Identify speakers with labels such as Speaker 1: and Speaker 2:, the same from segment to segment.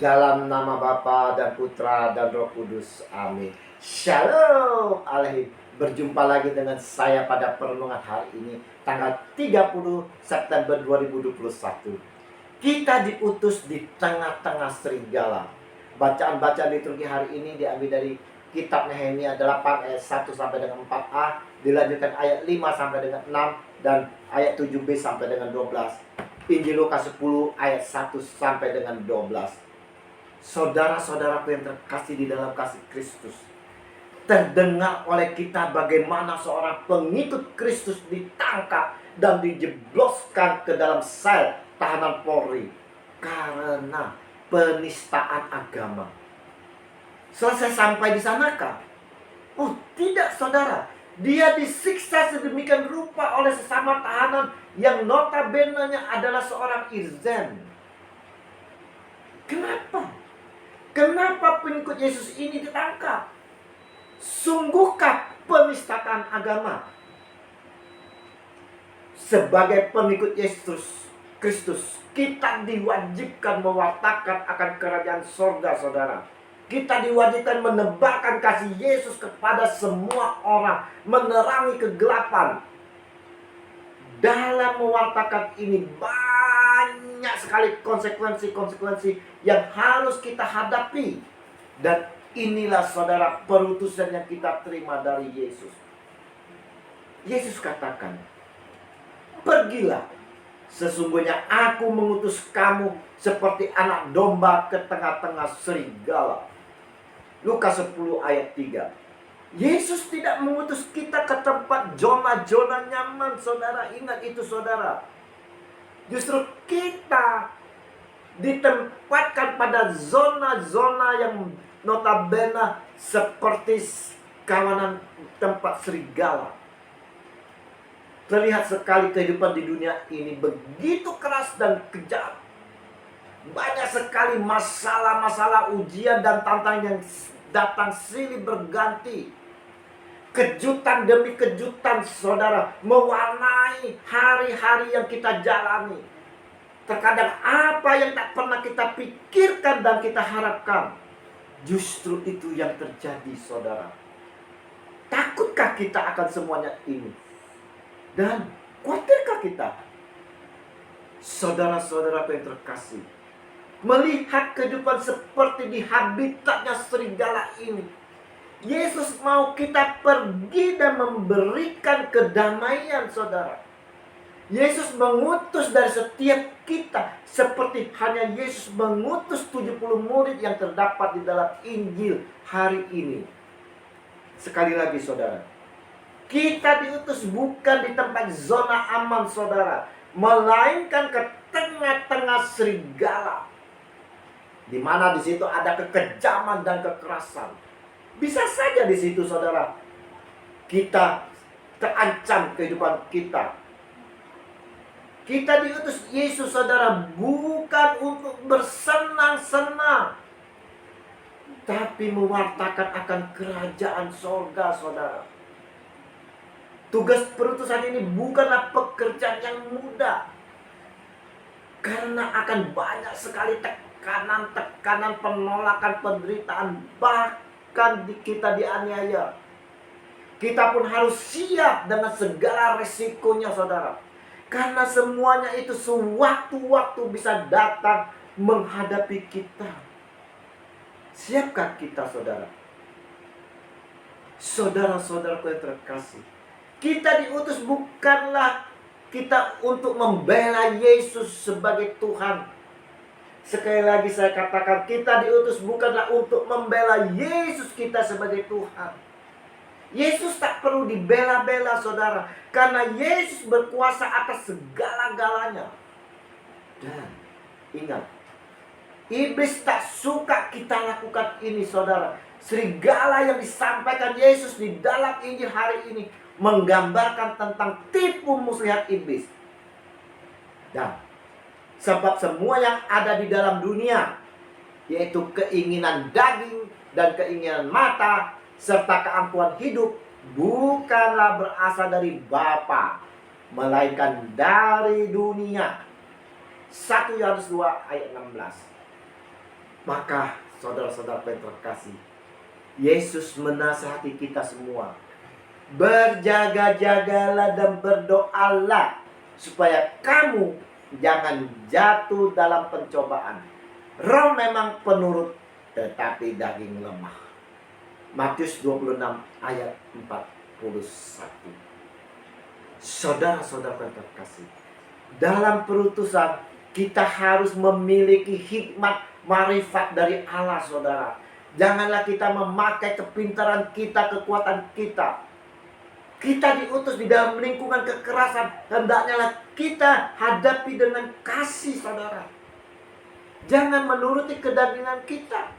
Speaker 1: Dalam nama Bapa dan Putra dan Roh Kudus. Amin. Shalom Alaikum. Berjumpa lagi dengan saya pada perenungan hari ini, tanggal 30 September 2021. Kita diutus di tengah-tengah serigala. Bacaan-bacaan liturgi hari ini diambil dari kitab Nehemia 8 ayat 1 sampai dengan 4a, dilanjutkan ayat 5 sampai dengan 6, dan ayat 7b sampai dengan 12. Injil Lukas 10 ayat 1 sampai dengan 12. Saudara-saudaraku yang terkasih di dalam kasih Kristus, terdengar oleh kita bagaimana seorang pengikut Kristus ditangkap dan dijebloskan ke dalam sel tahanan Polri karena penistaan agama. Selesai sampai di sanakah? Oh tidak, saudara. Dia disiksa sedemikian rupa oleh sesama tahanan yang notabene-nya adalah seorang Irzen. Kenapa? Kenapa pengikut Yesus ini ditangkap? Sungguhkah penistaan agama? Sebagai pengikut Yesus Kristus, kita diwajibkan mewartakan akan kerajaan sorga, saudara. Kita diwajibkan menebarkan kasih Yesus kepada semua orang, menerangi kegelapan. Dalam mewartakan ini banyak sekali konsekuensi-konsekuensi yang harus kita hadapi. Dan inilah, saudara, perutusan yang kita terima dari Yesus. Yesus katakan, "Pergilah, sesungguhnya aku mengutus kamu seperti anak domba ke tengah-tengah serigala." Lukas 10 ayat 3. Yesus tidak mengutus kita ke tempat zona-zona nyaman, saudara. Ingat itu, saudara. Justru kita ditempatkan pada zona-zona yang notabene seperti kawanan tempat serigala. Terlihat sekali kehidupan di dunia ini begitu keras dan kejam. Banyak sekali masalah-masalah, ujian dan tantangan yang datang silih berganti. Kejutan demi kejutan, saudara, mewarnai hari-hari yang kita jalani. Terkadang apa yang tak pernah kita pikirkan dan kita harapkan, justru itu yang terjadi, saudara. Takutkah kita akan semuanya ini? Dan khawatirkah kita? Saudara-saudara yang terkasih, melihat kehidupan seperti di habitatnya serigala ini, Yesus mau kita pergi dan memberikan kedamaian, saudara. Yesus mengutus dari setiap kita seperti hanya Yesus mengutus 70 murid yang terdapat di dalam Injil hari ini. Sekali lagi, saudara, kita diutus bukan di tempat zona aman, saudara, melainkan ke tengah-tengah serigala, di mana di situ ada kekejaman dan kekerasan. Bisa saja di situ, saudara, kita terancam kehidupan kita. Kita diutus Yesus, saudara, bukan untuk bersenang-senang, tapi mewartakan akan kerajaan sorga, saudara. Tugas perutusan ini bukanlah pekerjaan yang mudah, karena akan banyak sekali tekanan, penolakan, penderitaan, bahkan kita dianiaya. Kita pun harus siap dengan segala resikonya, saudara. Karena semuanya itu sewaktu-waktu bisa datang menghadapi kita. Siapkah kita, saudara? Saudara-saudaraku yang terkasih, kita diutus bukanlah kita untuk membela Yesus sebagai Tuhan. Sekali lagi saya katakan, kita diutus bukanlah untuk membela Yesus kita sebagai Tuhan. Yesus tak perlu dibela-bela, saudara, karena Yesus berkuasa atas segala-galanya. Dan ingat, iblis tak suka kita lakukan ini, saudara. Serigala yang disampaikan Yesus di dalam Injil hari ini menggambarkan tentang tipu muslihat iblis. Dan sebab semua yang ada di dalam dunia, yaitu keinginan daging dan keinginan mata, serta keangkuhan hidup, bukanlah berasal dari Bapa, melainkan dari dunia. 1 Yohanes 2 ayat 16. Maka saudara-saudara yang terkasih, Yesus menasihati kita semua, berjaga-jagalah dan berdoalah supaya kamu jangan jatuh dalam pencobaan. Roh memang penurut, tetapi daging lemah. Matius 26 ayat 41. Saudara-saudara yang terkasih, dalam perutusan kita harus memiliki hikmat marifat dari Allah, saudara. Janganlah kita memakai kepintaran kita, kekuatan kita. Kita diutus di dalam lingkungan kekerasan, hendaknya kita hadapi dengan kasih, saudara. Jangan menuruti kedagingan kita.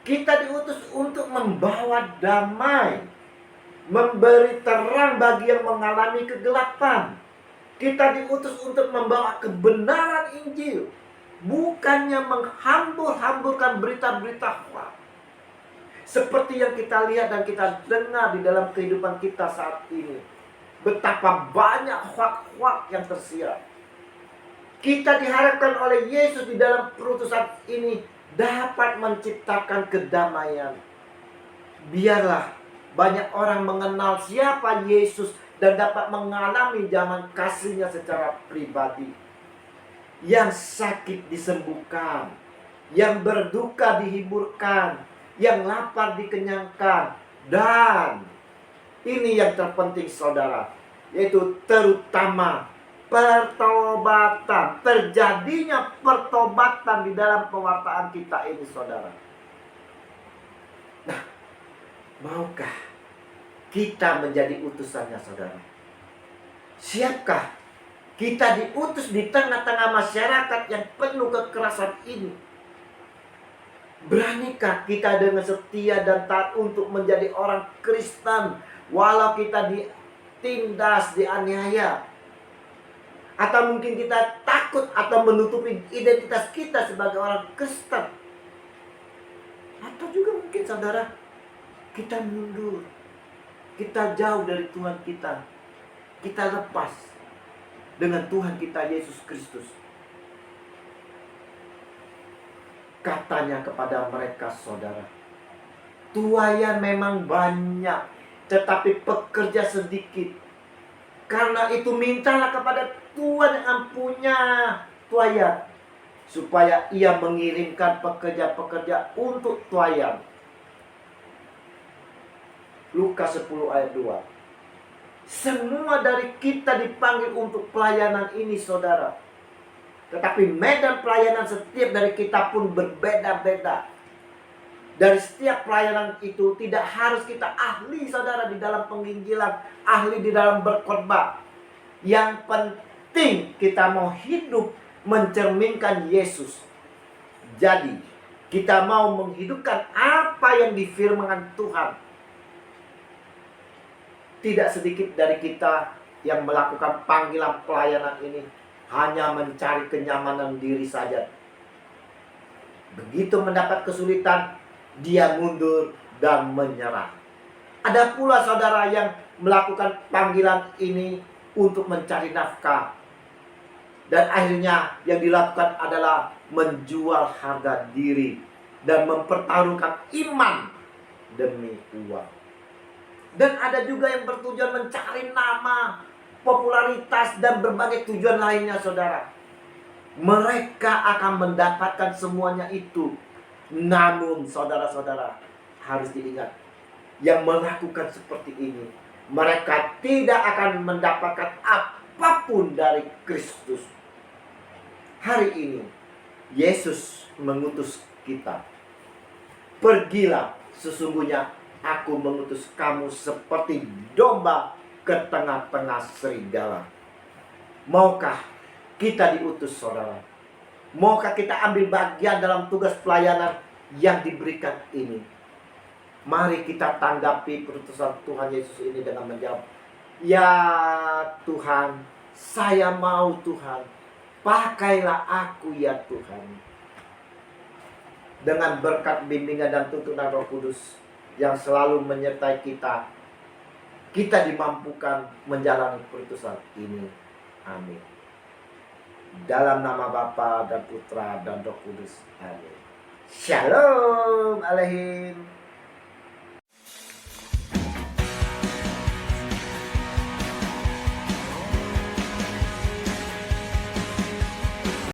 Speaker 1: Kita diutus untuk membawa damai, memberi terang bagi yang mengalami kegelapan. Kita diutus untuk membawa kebenaran Injil, bukannya menghambur-hamburkan berita-berita hoax. Seperti yang kita lihat dan kita dengar di dalam kehidupan kita saat ini. Betapa banyak hoax-hoax yang tersiar. Kita diharapkan oleh Yesus di dalam perutusan ini dapat menciptakan kedamaian. Biarlah banyak orang mengenal siapa Yesus dan dapat mengalami zaman kasih-Nya secara pribadi. Yang sakit disembuhkan, yang berduka dihiburkan, yang lapar dikenyangkan. Dan ini yang terpenting, saudara, yaitu terutama pertobatan. Terjadinya pertobatan di dalam pewartaan kita ini, saudara. Nah, maukah kita menjadi utusannya, saudara? Siapkah kita diutus di tengah-tengah masyarakat yang penuh kekerasan ini? Beranikah kita dengan setia dan taat untuk menjadi orang Kristen walau kita ditindas, dianiaya? Atau mungkin kita takut atau menutupi identitas kita sebagai orang Kristen? Atau juga mungkin, saudara, kita mundur, kita jauh dari Tuhan kita, kita lepas dengan Tuhan kita Yesus Kristus. Katanya kepada mereka, saudara, tuaian memang banyak, tetapi pekerja sedikit. Karena itu mintalah kepada Tuhan yang punya tuaian, supaya Ia mengirimkan pekerja-pekerja untuk tuaian. Lukas 10 ayat 2. Semua dari kita dipanggil untuk pelayanan ini, saudara. Tetapi medan pelayanan setiap dari kita pun berbeda-beda. Dari setiap pelayanan itu tidak harus kita ahli, saudara, di dalam penginjilan, ahli di dalam berkhotbah. Yang penting kita mau hidup mencerminkan Yesus. Jadi kita mau menghidupkan apa yang difirmankan Tuhan. Tidak sedikit dari kita yang melakukan panggilan pelayanan ini hanya mencari kenyamanan diri saja. Begitu mendapat kesulitan, dia mundur dan menyerah. Ada pula, saudara, yang melakukan panggilan ini untuk mencari nafkah. Dan akhirnya yang dilakukan adalah menjual harga diri dan mempertaruhkan iman demi uang. Dan ada juga yang bertujuan mencari nama, popularitas, dan berbagai tujuan lainnya, saudara. Mereka akan mendapatkan semuanya itu. Namun, saudara-saudara, harus diingat, yang melakukan seperti ini, mereka tidak akan mendapatkan apapun dari Kristus. Hari ini, Yesus mengutus kita. Pergilah, sesungguhnya Aku mengutus kamu seperti domba ke tengah-tengah serigala. Maukah kita diutus, saudara? Maukah kita ambil bagian dalam tugas pelayanan yang diberikan ini? Mari kita tanggapi perutusan Tuhan Yesus ini dengan menjawab, ya Tuhan, saya mau, Tuhan. Pakailah aku, ya Tuhan. Dengan berkat bimbingan dan tuntunan Roh Kudus yang selalu menyertai kita, kita dimampukan menjalani perutusan ini. Amin. Dalam nama Bapa dan Putra dan Roh Kudus. Amin. Shalom alaikum.